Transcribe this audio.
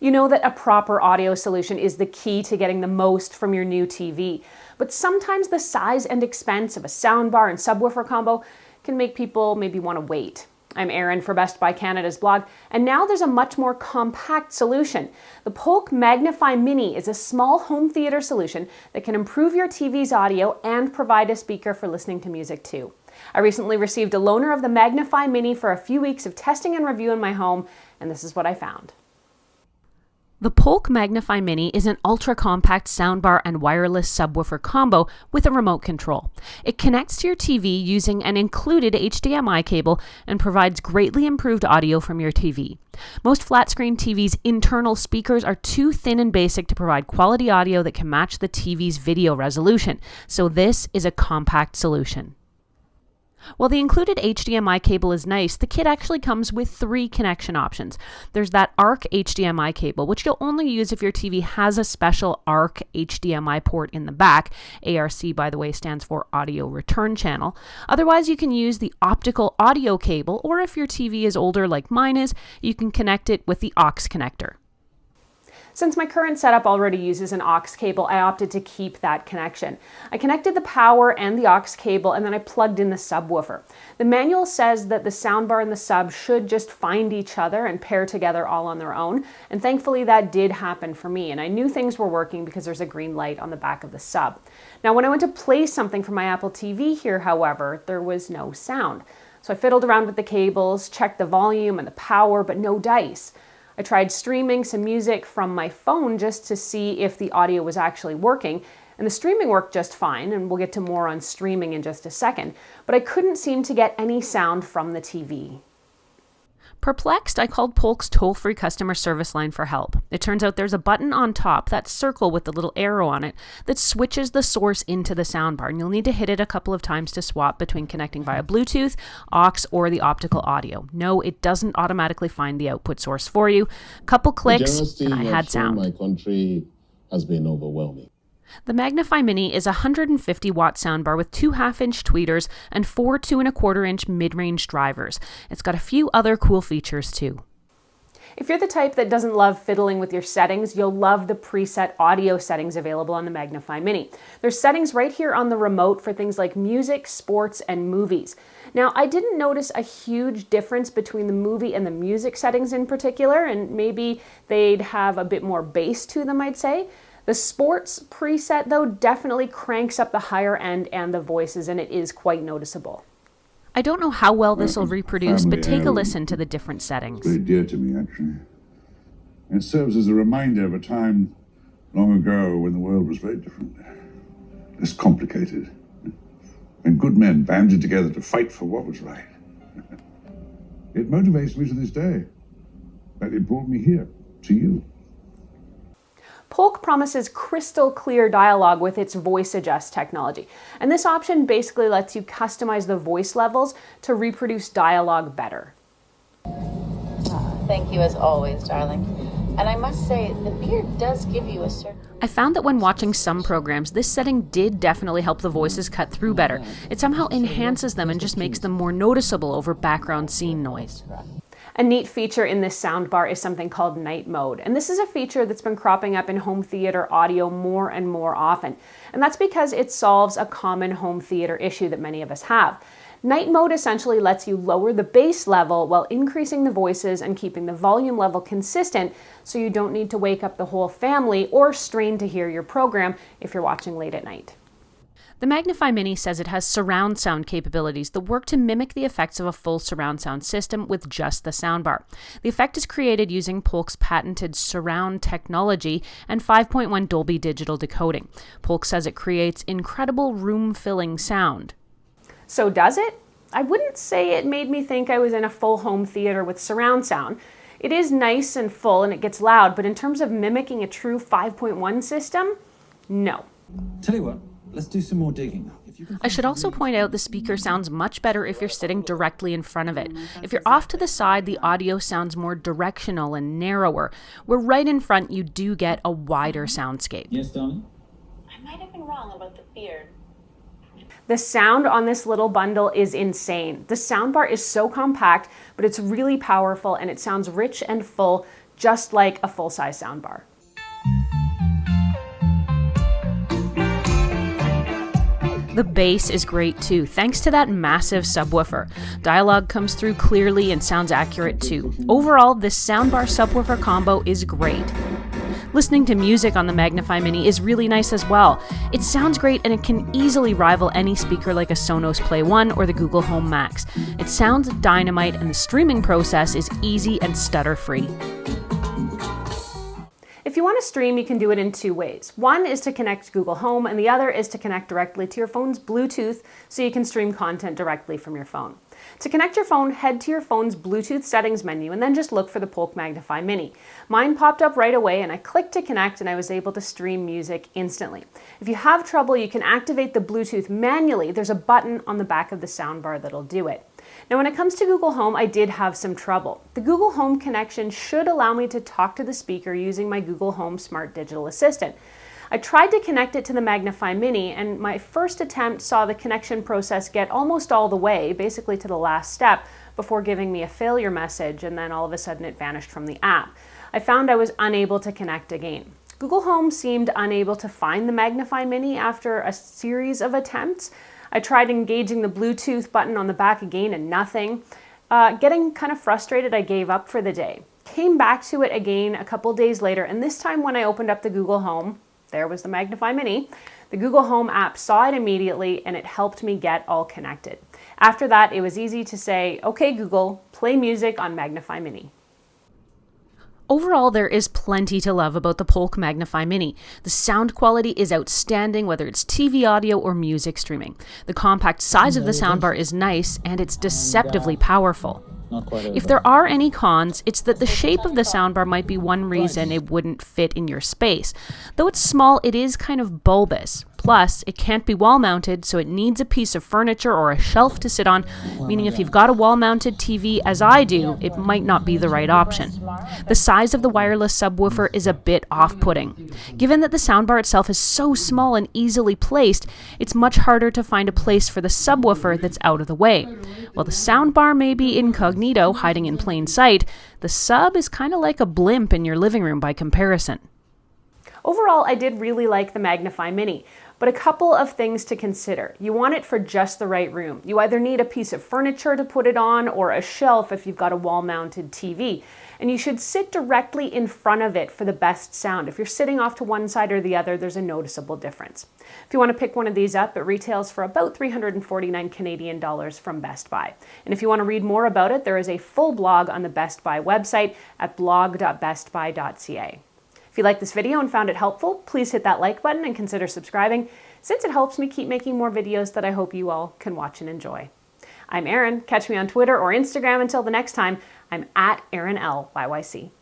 You know that a proper audio solution is the key to getting the most from your new TV. But sometimes the size and expense of a soundbar and subwoofer combo can make people maybe want to wait. I'm Erin for Best Buy Canada's blog, and now there's a much more compact solution. The Polk MagniFi Mini is a small home theater solution that can improve your TV's audio and provide a speaker for listening to music too. I recently received a loaner of the MagniFi Mini for a few weeks of testing and review in my home, and this is what I found. The Polk MagniFi Mini is an ultra-compact soundbar and wireless subwoofer combo with a remote control. It connects to your TV using an included HDMI cable and provides greatly improved audio from your TV. Most flat-screen TVs' internal speakers are too thin and basic to provide quality audio that can match the TV's video resolution, so this is a compact solution. While the included HDMI cable is nice, the kit actually comes with 3 connection options. There's that ARC HDMI cable, which you'll only use if your TV has a special ARC HDMI port in the back. ARC, by the way, stands for Audio Return Channel. Otherwise, you can use the optical audio cable, or if your TV is older like mine is, you can connect it with the aux connector. Since my current setup already uses an aux cable, I opted to keep that connection. I connected the power and the aux cable, and then I plugged in the subwoofer. The manual says that the soundbar and the sub should just find each other and pair together all on their own, and thankfully that did happen for me, and I knew things were working because there's a green light on the back of the sub. Now when I went to play something from my Apple TV here, however, there was no sound. So I fiddled around with the cables, checked the volume and the power, but no dice. I tried streaming some music from my phone just to see if the audio was actually working, and the streaming worked just fine, and we'll get to more on streaming in just a second, but I couldn't seem to get any sound from the TV. Perplexed, I called Polk's toll-free customer service line for help. It turns out there's a button on top, that circle with the little arrow on it, that switches the source into the soundbar, and you'll need to hit it a couple of times to swap between connecting via Bluetooth, aux, or the optical audio. No, it doesn't automatically find the output source for you. Couple clicks, and I had sound. My country has been overwhelming. The MagniFi Mini is a 150-watt soundbar with 2 half-inch tweeters and 4 2¼ mid-range drivers. It's got a few other cool features too. If you're the type that doesn't love fiddling with your settings, you'll love the preset audio settings available on the MagniFi Mini. There's settings right here on the remote for things like music, sports, and movies. Now, I didn't notice a huge difference between the movie and the music settings in particular, and maybe they'd have a bit more bass to them, I'd say. The sports preset, though, definitely cranks up the higher end and the voices, and it is quite noticeable. I don't know how well this will reproduce, but take a listen to the different settings. Very dear to me, actually. And it serves as a reminder of a time long ago when the world was very different, less complicated, when good men banded together to fight for what was right. It motivates me to this day, but it brought me here, to you. Polk promises crystal clear dialogue with its voice adjust technology, and this option basically lets you customize the voice levels to reproduce dialogue better. Thank you as always, darling. And I must say, the beard does give you a certain... I found that when watching some programs, this setting did definitely help the voices cut through better. It somehow enhances them and just makes them more noticeable over background scene noise. A neat feature in this soundbar is something called night mode, and this is a feature that's been cropping up in home theater audio more and more often, and that's because it solves a common home theater issue that many of us have. Night mode essentially lets you lower the bass level while increasing the voices and keeping the volume level consistent, so you don't need to wake up the whole family or strain to hear your program if you're watching late at night. The MagniFi Mini says it has surround sound capabilities that work to mimic the effects of a full surround sound system with just the soundbar. The effect is created using Polk's patented surround technology and 5.1 Dolby digital decoding. Polk says it creates incredible room-filling sound. So does it? I wouldn't say it made me think I was in a full home theater with surround sound. It is nice and full and it gets loud, but in terms of mimicking a true 5.1 system, no. Tell you what. Let's do some more digging. I should also point out the speaker sounds much better if you're sitting directly in front of it. If you're off to the side, the audio sounds more directional and narrower. Where right in front, you do get a wider soundscape. Yes, darling? I might have been wrong about the beard. The sound on this little bundle is insane. The soundbar is so compact, but it's really powerful and it sounds rich and full just like a full-size soundbar. The bass is great too, thanks to that massive subwoofer. Dialogue comes through clearly and sounds accurate too. Overall, this soundbar subwoofer combo is great. Listening to music on the MagniFi Mini is really nice as well. It sounds great and it can easily rival any speaker like a Sonos Play 1 or the Google Home Max. It sounds dynamite and the streaming process is easy and stutter-free. If you want to stream, you can do it in two ways. One is to connect to Google Home, and the other is to connect directly to your phone's Bluetooth so you can stream content directly from your phone. To connect your phone, head to your phone's Bluetooth settings menu and then just look for the Polk MagniFi Mini. Mine popped up right away and I clicked to connect and I was able to stream music instantly. If you have trouble, you can activate the Bluetooth manually. There's a button on the back of the soundbar that'll do it. Now when it comes to Google Home, I did have some trouble. The Google Home connection should allow me to talk to the speaker using my Google Home Smart Digital Assistant. I tried to connect it to the MagniFi Mini, and my first attempt saw the connection process get almost all the way, basically to the last step, before giving me a failure message, and then all of a sudden it vanished from the app. I found I was unable to connect again. Google Home seemed unable to find the MagniFi Mini after a series of attempts. I tried engaging the Bluetooth button on the back again and nothing. Getting kind of frustrated, I gave up for the day. Came back to it again a couple days later, and this time when I opened up the Google Home, there was the MagniFi Mini. The Google Home app saw it immediately and it helped me get all connected. After that, it was easy to say, okay Google, play music on MagniFi Mini. Overall, there is plenty to love about the Polk MagniFi Mini. The sound quality is outstanding, whether it's TV audio or music streaming. The compact size of the soundbar is nice and it's deceptively powerful. If there are any cons, it's that the shape of the soundbar might be one reason it wouldn't fit in your space. Though it's small, it is kind of bulbous. Plus, it can't be wall-mounted, so it needs a piece of furniture or a shelf to sit on, meaning if you've got a wall-mounted TV, as I do, it might not be the right option. The size of the wireless subwoofer is a bit off-putting. Given that the soundbar itself is so small and easily placed, it's much harder to find a place for the subwoofer that's out of the way. While the soundbar may be incognito, hiding in plain sight, the sub is kind of like a blimp in your living room by comparison. Overall, I did really like the MagniFi Mini, but a couple of things to consider. You want it for just the right room. You either need a piece of furniture to put it on or a shelf if you've got a wall-mounted TV. And you should sit directly in front of it for the best sound. If you're sitting off to one side or the other, there's a noticeable difference. If you want to pick one of these up, it retails for about 349 Canadian dollars from Best Buy. And if you want to read more about it, there is a full blog on the Best Buy website at blog.bestbuy.ca. If you liked this video and found it helpful, please hit that like button and consider subscribing, since it helps me keep making more videos that I hope you all can watch and enjoy. I'm Erin. Catch me on Twitter or Instagram. Until the next time, I'm at ErinLYYC.